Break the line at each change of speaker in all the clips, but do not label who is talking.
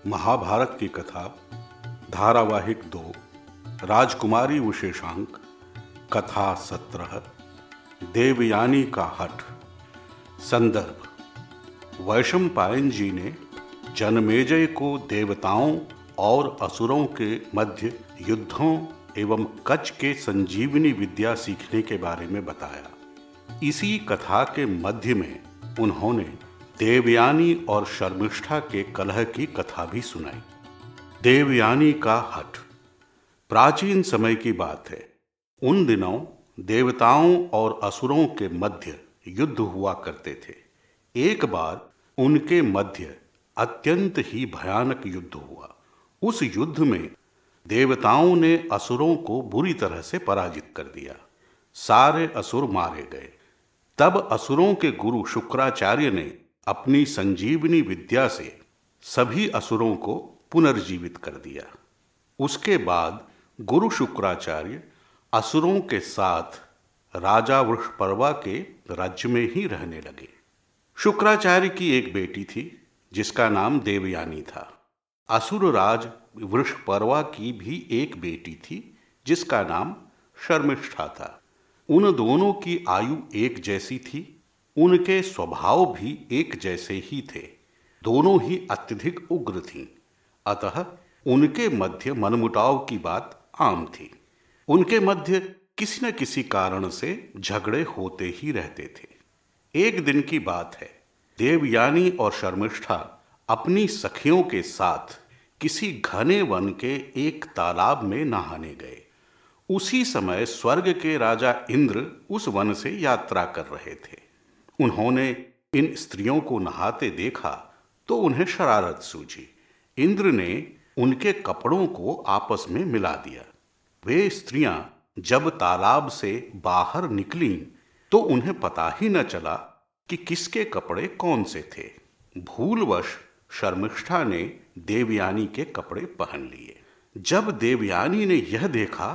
महाभारत की कथा धारावाहिक 2 राजकुमारी विशेषांक कथा 17 देवयानी का हठ। संदर्भ: वैशंपायन जी ने जनमेजय को देवताओं और असुरों के मध्य युद्धों एवं कच के संजीवनी विद्या सीखने के बारे में बताया। इसी कथा के मध्य में उन्होंने देवयानी और शर्मिष्ठा के कलह की कथा भी सुनाई। देवयानी का हठ। प्राचीन समय की बात है। उन दिनों देवताओं और असुरों के मध्य युद्ध हुआ करते थे। एक बार उनके मध्य अत्यंत ही भयानक युद्ध हुआ। उस युद्ध में देवताओं ने असुरों को बुरी तरह से पराजित कर दिया। सारे असुर मारे गए। तब असुरों के गुरु शुक्राचार्य ने अपनी संजीवनी विद्या से सभी असुरों को पुनर्जीवित कर दिया। उसके बाद गुरु शुक्राचार्य असुरों के साथ राजा वृषपर्वा के राज्य में ही रहने लगे। शुक्राचार्य की एक बेटी थी जिसका नाम देवयानी था। असुरराज वृषपर्वा की भी एक बेटी थी जिसका नाम शर्मिष्ठा था। उन दोनों की आयु एक जैसी थी। उनके स्वभाव भी एक जैसे ही थे। दोनों ही अत्यधिक उग्र थीं। अतः उनके मध्य मनमुटाव की बात आम थी। उनके मध्य किसी न किसी कारण से झगड़े होते ही रहते थे। एक दिन की बात है, देवयानी और शर्मिष्ठा अपनी सखियों के साथ किसी घने वन के एक तालाब में नहाने गए। उसी समय स्वर्ग के राजा इंद्र उस वन से यात्रा कर रहे थे। उन्होंने इन स्त्रियों को नहाते देखा तो उन्हें शरारत सूझी। इंद्र ने उनके कपड़ों को आपस में मिला दिया। वे स्त्रियां जब तालाब से बाहर निकलीं तो उन्हें पता ही न चला कि किसके कपड़े कौन से थे। भूलवश शर्मिष्ठा ने देवयानी के कपड़े पहन लिए। जब देवयानी ने यह देखा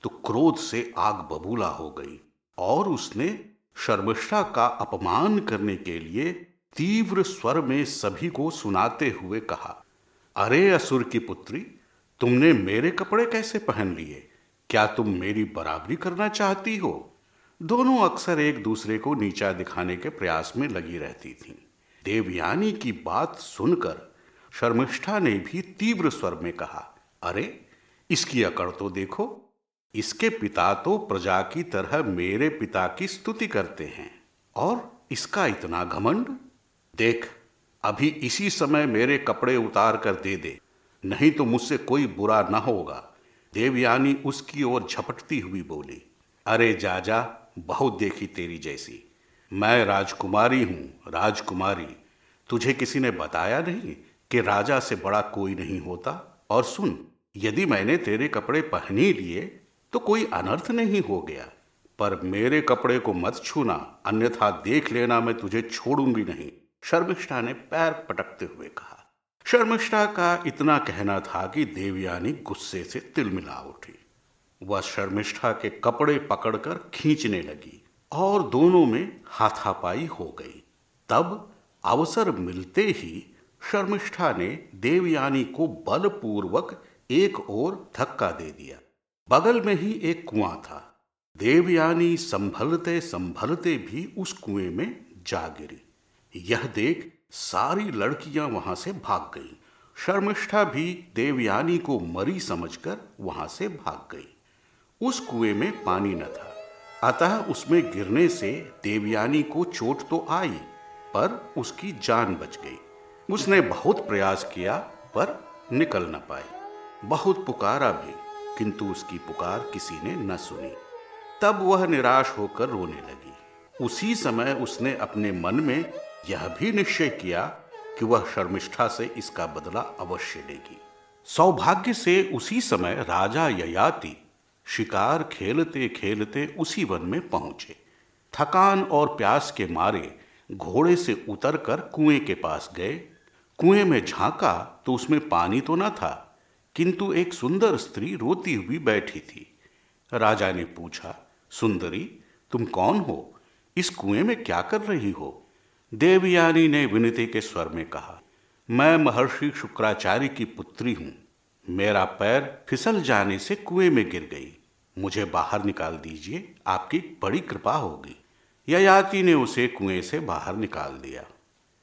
तो क्रोध से आग बबूला हो गई और उसने शर्मिष्ठा का अपमान करने के लिए तीव्र स्वर में सभी को सुनाते हुए कहा, अरे असुर की पुत्री, तुमने मेरे कपड़े कैसे पहन लिए? क्या तुम मेरी बराबरी करना चाहती हो? दोनों अक्सर एक दूसरे को नीचा दिखाने के प्रयास में लगी रहती थीं। देवयानी की बात सुनकर शर्मिष्ठा ने भी तीव्र स्वर में कहा, अरे इसकी अकड़ तो देखो। इसके पिता तो प्रजा की तरह मेरे पिता की स्तुति करते हैं और इसका इतना घमंड। देख, अभी इसी समय मेरे कपड़े उतार कर दे दे, नहीं तो मुझसे कोई बुरा न होगा। देवयानी उसकी ओर झपटती हुई बोली, अरे जा, बहुत देखी तेरी जैसी। मैं राजकुमारी हूँ, राजकुमारी। तुझे किसी ने बताया नहीं कि राजा से बड़ा कोई नहीं होता? और सुन, यदि मैंने तेरे कपड़े पहन ही लिए तो कोई अनर्थ नहीं हो गया, पर मेरे कपड़े को मत छूना, अन्यथा देख लेना मैं तुझे छोड़ूंगी नहीं। शर्मिष्ठा ने पैर पटकते हुए कहा। शर्मिष्ठा का इतना कहना था कि देवयानी गुस्से से तिलमिला उठी। वह शर्मिष्ठा के कपड़े पकड़कर खींचने लगी और दोनों में हाथापाई हो गई। तब अवसर मिलते ही शर्मिष्ठा ने देवयानी को बलपूर्वक एक ओर धक्का दे दिया। बगल में ही एक कुआं था। देवयानी संभलते संभलते भी उस कुएं में जा गिरी। यह देख सारी लड़कियां वहां से भाग गईं। शर्मिष्ठा भी देवयानी को मरी समझकर वहां से भाग गई। उस कुएं में पानी न था, अतः उसमें गिरने से देवयानी को चोट तो आई, पर उसकी जान बच गई। उसने बहुत प्रयास किया पर निकल न पाई। बहुत पुकारा भी, किंतु उसकी पुकार किसी ने न सुनी। तब वह निराश होकर रोने लगी। उसी समय उसने अपने मन में यह भी निश्चय किया कि वह शर्मिष्ठा से इसका बदला अवश्य लेगी। सौभाग्य से उसी समय राजा ययाति शिकार खेलते खेलते उसी वन में पहुंचे। थकान और प्यास के मारे घोड़े से उतरकर कुएं के पास गए। कुएं में झांका तो उसमें पानी तो न था, किंतु एक सुंदर स्त्री रोती हुई बैठी थी। राजा ने पूछा, सुंदरी, तुम कौन हो? इस कुएं में क्या कर रही हो? देवयानी ने विनती के स्वर में कहा, मैं महर्षि शुक्राचार्य की पुत्री हूं। मेरा पैर फिसल जाने से कुएं में गिर गई। मुझे बाहर निकाल दीजिए, आपकी बड़ी कृपा होगी। ययाति ने उसे कुएं से बाहर निकाल दिया।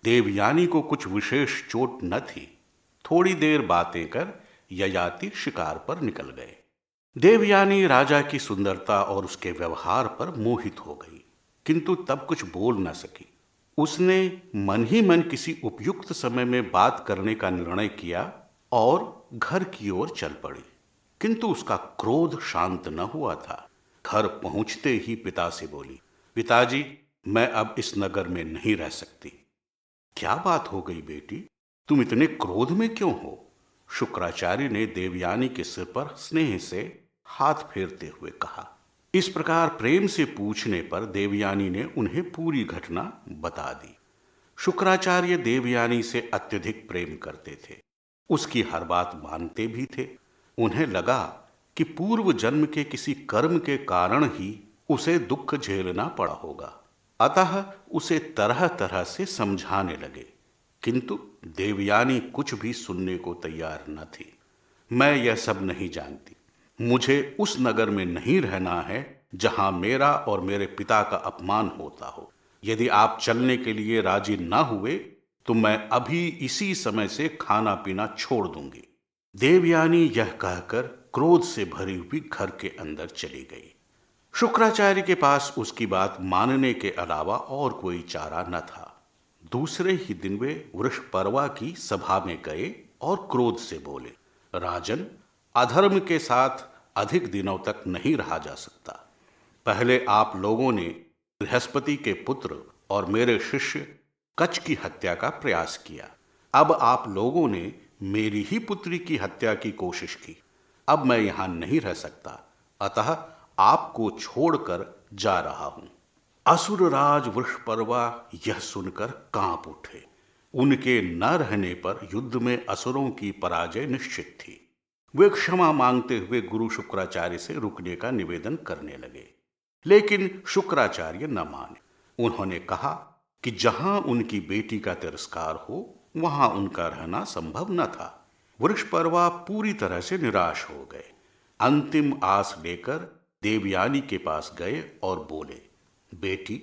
देवयानी को कुछ विशेष चोट न थी। थोड़ी देर बातें कर ययाति शिकार पर निकल गए। देवयानी राजा की सुंदरता और उसके व्यवहार पर मोहित हो गई, किंतु तब कुछ बोल न सकी। उसने मन ही मन किसी उपयुक्त समय में बात करने का निर्णय किया और घर की ओर चल पड़ी, किंतु उसका क्रोध शांत न हुआ था। घर पहुंचते ही पिता से बोली, पिताजी, मैं अब इस नगर में नहीं रह सकती। क्या बात हो गई बेटी, तुम इतने क्रोध में क्यों हो? शुक्राचार्य ने देवयानी के सिर पर स्नेह से हाथ फेरते हुए कहा। इस प्रकार प्रेम से पूछने पर देवयानी ने उन्हें पूरी घटना बता दी। शुक्राचार्य देवयानी से अत्यधिक प्रेम करते थे, उसकी हर बात मानते भी थे। उन्हें लगा कि पूर्व जन्म के किसी कर्म के कारण ही उसे दुख झेलना पड़ा होगा, अतः उसे तरह तरह से समझाने लगे, किंतु देवयानी कुछ भी सुनने को तैयार न थी। मैं यह सब नहीं जानती। मुझे उस नगर में नहीं रहना है जहां मेरा और मेरे पिता का अपमान होता हो। यदि आप चलने के लिए राजी ना हुए तो मैं अभी इसी समय से खाना पीना छोड़ दूंगी। देवयानी यह कहकर क्रोध से भरी हुई घर के अंदर चली गई। शुक्राचार्य के पास उसकी बात मानने के अलावा और कोई चारा न था। दूसरे ही दिन वे वृषपर्वा की सभा में गए और क्रोध से बोले, राजन, अधर्म के साथ अधिक दिनों तक नहीं रहा जा सकता। पहले आप लोगों ने बृहस्पति के पुत्र और मेरे शिष्य कच की हत्या का प्रयास किया। अब आप लोगों ने मेरी ही पुत्री की हत्या की कोशिश की। अब मैं यहां नहीं रह सकता, अतः आपको छोड़कर जा रहा हूं। असुरराज वृषपर्वा यह सुनकर कांप उठे। उनके न रहने पर युद्ध में असुरों की पराजय निश्चित थी। वे क्षमा मांगते हुए गुरु शुक्राचार्य से रुकने का निवेदन करने लगे, लेकिन शुक्राचार्य न माने। उन्होंने कहा कि जहां उनकी बेटी का तिरस्कार हो वहां उनका रहना संभव न था। वृषपर्वा पूरी तरह से निराश हो गए। अंतिम आस लेकर देवयानी के पास गए और बोले, बेटी,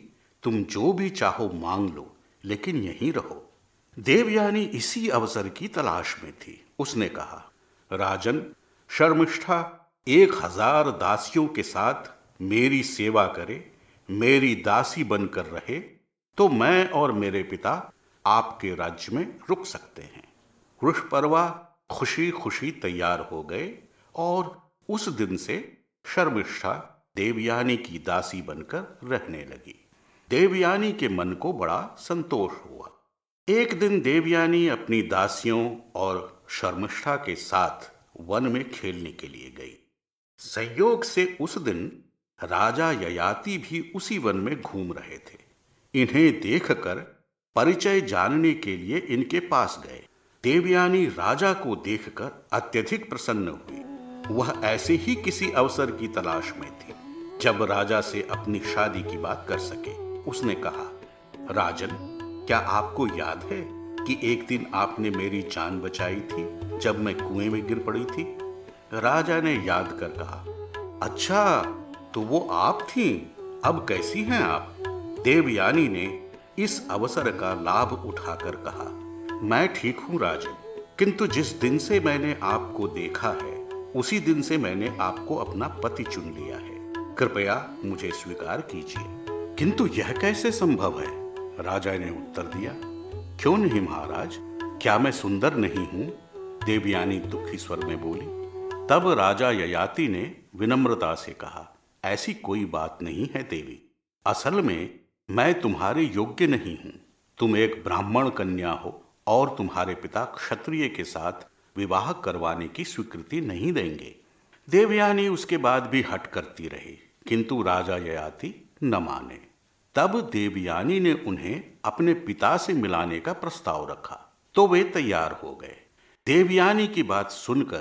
तुम जो भी चाहो मांग लो, लेकिन यहीं रहो। देवयानी इसी अवसर की तलाश में थी। उसने कहा, राजन, शर्मिष्ठा 1000 दासियों के साथ मेरी सेवा करे, मेरी दासी बनकर रहे, तो मैं और मेरे पिता आपके राज्य में रुक सकते हैं। वृषपर्वा खुशी खुशी तैयार हो गए और उस दिन से शर्मिष्ठा देवयानी की दासी बनकर रहने लगी। देवयानी के मन को बड़ा संतोष हुआ। एक दिन देवयानी अपनी दासियों और शर्मिष्ठा के साथ वन में खेलने के लिए गई। संयोग से उस दिन राजा ययाति भी उसी वन में घूम रहे थे। इन्हें देखकर परिचय जानने के लिए इनके पास गए। देवयानी राजा को देखकर अत्यधिक प्रसन्न हुई। वह ऐसे ही किसी अवसर की तलाश में थी जब राजा से अपनी शादी की बात कर सके। उसने कहा, राजन, क्या आपको याद है कि एक दिन आपने मेरी जान बचाई थी जब मैं कुएं में गिर पड़ी थी? राजा ने याद कर कहा, अच्छा, तो वो आप थीं। अब कैसी हैं आप? देवयानी ने इस अवसर का लाभ उठाकर कहा, मैं ठीक हूं राजन, किंतु जिस दिन से मैंने आपको देखा है उसी दिन से मैंने आपको अपना पति चुन लिया है। कृपया मुझे स्वीकार कीजिए। किंतु यह कैसे संभव है? राजा ने उत्तर दिया, क्यों नहीं महाराज, क्या मैं सुंदर नहीं हूं? देवयानी दुखी स्वर में बोली। तब राजा ययाति ने विनम्रता से कहा, ऐसी कोई बात नहीं है देवी। असल में मैं तुम्हारे योग्य नहीं हूं। तुम एक ब्राह्मण कन्या हो और तुम्हारे पिता क्षत्रिय के साथ विवाह करवाने की स्वीकृति नहीं देंगे। देवयानी उसके बाद भी हट करती रही, किंतु राजा ययाति न माने। तब देवयानी ने उन्हें अपने पिता से मिलाने का प्रस्ताव रखा, तो वे तैयार हो गए। देवयानी की बात सुनकर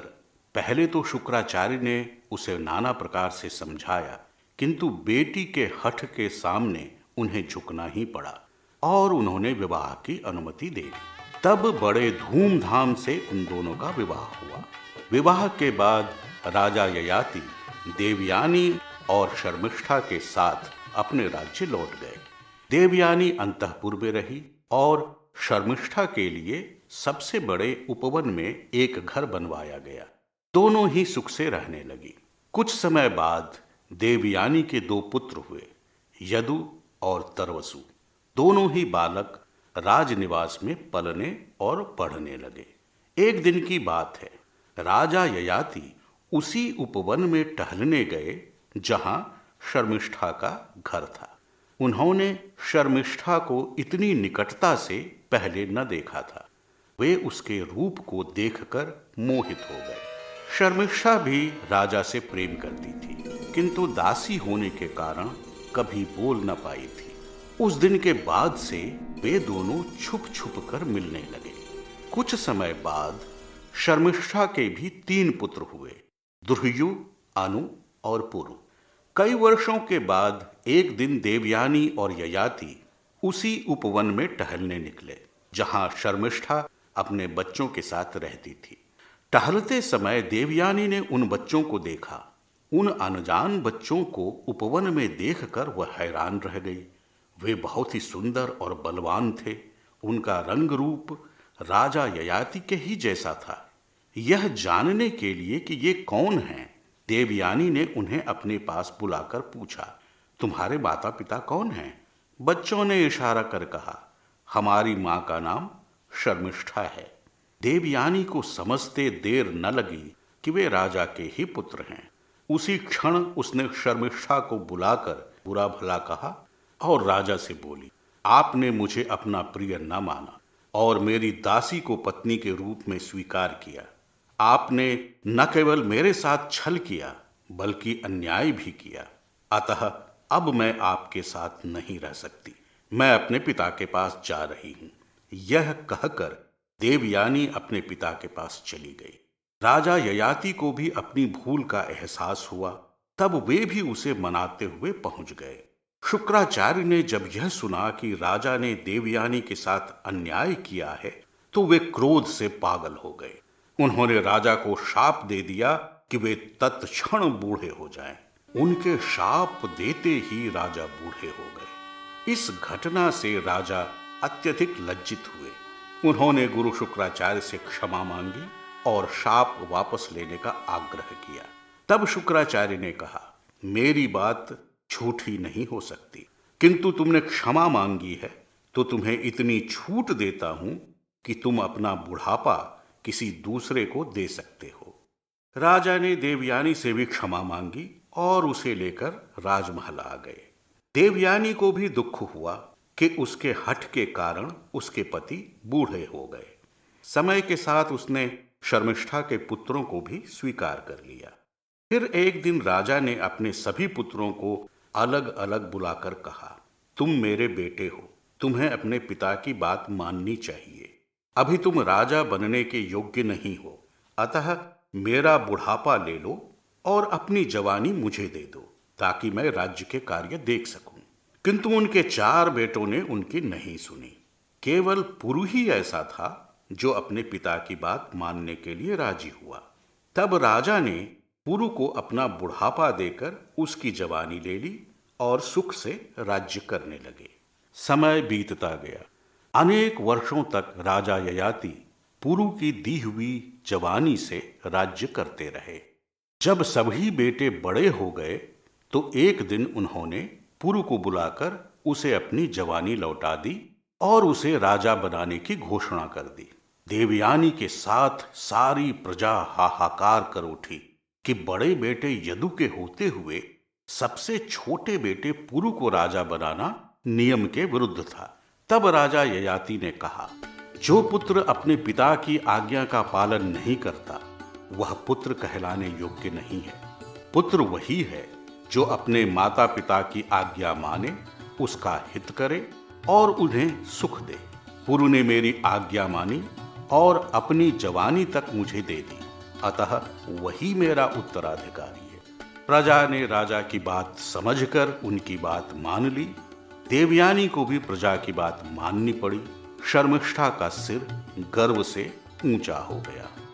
पहले तो शुक्राचार्य ने उसे नाना प्रकार से समझाया, किंतु बेटी के हठ के सामने उन्हें झुकना ही पड़ा और उन्होंने विवाह की अनुमति दे दी। तब बड़े धूमधाम से उन दोनों का विवाह हुआ। विवाह के बाद राजा ययाति देवयानी और शर्मिष्ठा के साथ अपने राज्य लौट गए। देवयानी अंतःपुर में रही और शर्मिष्ठा के लिए सबसे बड़े उपवन में एक घर बनवाया गया। दोनों ही सुख से रहने लगी। कुछ समय बाद देवयानी के 2 पुत्र हुए, यदु और तरवसु। दोनों ही बालक राजनिवास में पलने और पढ़ने लगे। एक दिन की बात है, राजा ययाति उसी उपवन में टहलने गए जहां शर्मिष्ठा का घर था। उन्होंने शर्मिष्ठा को इतनी निकटता से पहले न देखा था। वे उसके रूप को देखकर मोहित हो गए। शर्मिष्ठा भी राजा से प्रेम करती थी, किंतु दासी होने के कारण कभी बोल न पाई थी। उस दिन के बाद से वे दोनों छुप छुप कर मिलने लगे। कुछ समय बाद शर्मिष्ठा के भी 3 पुत्र हुए, दुर्यु, अनु और पुरु। कई वर्षों के बाद एक दिन देवयानी और ययाति उसी उपवन में टहलने निकले जहां शर्मिष्ठा अपने बच्चों के साथ रहती थी। टहलते समय देवयानी ने उन बच्चों को देखा। उन अनजान बच्चों को उपवन में देखकर वह हैरान रह गई। वे बहुत ही सुंदर और बलवान थे। उनका रंग रूप राजा ययाति के ही जैसा था। यह जानने के लिए कि ये कौन हैं, देवयानी ने उन्हें अपने पास बुलाकर पूछा, तुम्हारे माता पिता कौन हैं? बच्चों ने इशारा कर कहा, हमारी माँ का नाम शर्मिष्ठा है। देवयानी को समझते देर न लगी कि वे राजा के ही पुत्र हैं। उसी क्षण उसने शर्मिष्ठा को बुलाकर बुरा भला कहा और राजा से बोली, आपने मुझे अपना प्रिय न माना और मेरी दासी को पत्नी के रूप में स्वीकार किया। आपने न केवल मेरे साथ छल किया बल्कि अन्याय भी किया। अतः अब मैं आपके साथ नहीं रह सकती। मैं अपने पिता के पास जा रही हूँ। यह कहकर देवयानी अपने पिता के पास चली गई। राजा ययाति को भी अपनी भूल का एहसास हुआ। तब वे भी उसे मनाते हुए पहुंच गए। शुक्राचार्य ने जब यह सुना कि राजा ने देवयानी के साथ अन्याय किया है तो वे क्रोध से पागल हो गए। उन्होंने राजा को शाप दे दिया कि वे तत्क्षण बूढ़े हो जाएं। उनके शाप देते ही राजा बूढ़े हो गए। इस घटना से राजा अत्यधिक लज्जित हुए। उन्होंने गुरु शुक्राचार्य से क्षमा मांगी और शाप वापस लेने का आग्रह किया। तब शुक्राचार्य ने कहा, मेरी बात झूठी नहीं हो सकती, किंतु तुमने क्षमा मांगी है तो तुम्हें इतनी छूट देता हूं कि तुम अपना बुढ़ापा किसी दूसरे को दे सकते हो। राजा ने देवयानी से भी क्षमा मांगी और उसे लेकर राजमहल आ गए। देवयानी को भी दुख हुआ कि उसके हठ के कारण उसके पति बूढ़े हो गए। समय के साथ उसने शर्मिष्ठा के पुत्रों को भी स्वीकार कर लिया। फिर एक दिन राजा ने अपने सभी पुत्रों को अलग अलग बुलाकर कहा, तुम मेरे बेटे हो, तुम्हें अपने पिता की बात माननी चाहिए। अभी तुम राजा बनने के योग्य नहीं हो, अतः मेरा बुढ़ापा ले लो और अपनी जवानी मुझे दे दो ताकि मैं राज्य के कार्य देख सकूं। किंतु उनके 4 बेटों ने उनकी नहीं सुनी। केवल पुरु ही ऐसा था जो अपने पिता की बात मानने के लिए राजी हुआ। तब राजा ने पुरु को अपना बुढ़ापा देकर उसकी जवानी ले ली और सुख से राज्य करने लगे। समय बीतता गया। अनेक वर्षों तक राजा ययाति पुरु की दी हुई जवानी से राज्य करते रहे। जब सभी बेटे बड़े हो गए तो एक दिन उन्होंने पुरु को बुलाकर उसे अपनी जवानी लौटा दी और उसे राजा बनाने की घोषणा कर दी। देवयानी के साथ सारी प्रजा हाहाकार कर उठी कि बड़े बेटे यदु के होते हुए सबसे छोटे बेटे पुरु को राजा बनाना नियम के विरुद्ध था। तब राजा ययाति ने कहा, जो पुत्र अपने पिता की आज्ञा का पालन नहीं करता वह पुत्र कहलाने योग्य नहीं है। पुत्र वही है जो अपने माता पिता की आज्ञा माने, उसका हित करे और उन्हें सुख दे। पुरु ने मेरी आज्ञा मानी और अपनी जवानी तक मुझे दे दी, अतः वही मेरा उत्तराधिकारी है। प्रजा ने राजा की बात समझकर उनकी बात मान ली। देवयानी को भी प्रजा की बात माननी पड़ी। शर्मिष्ठा का सिर गर्व से ऊंचा हो गया।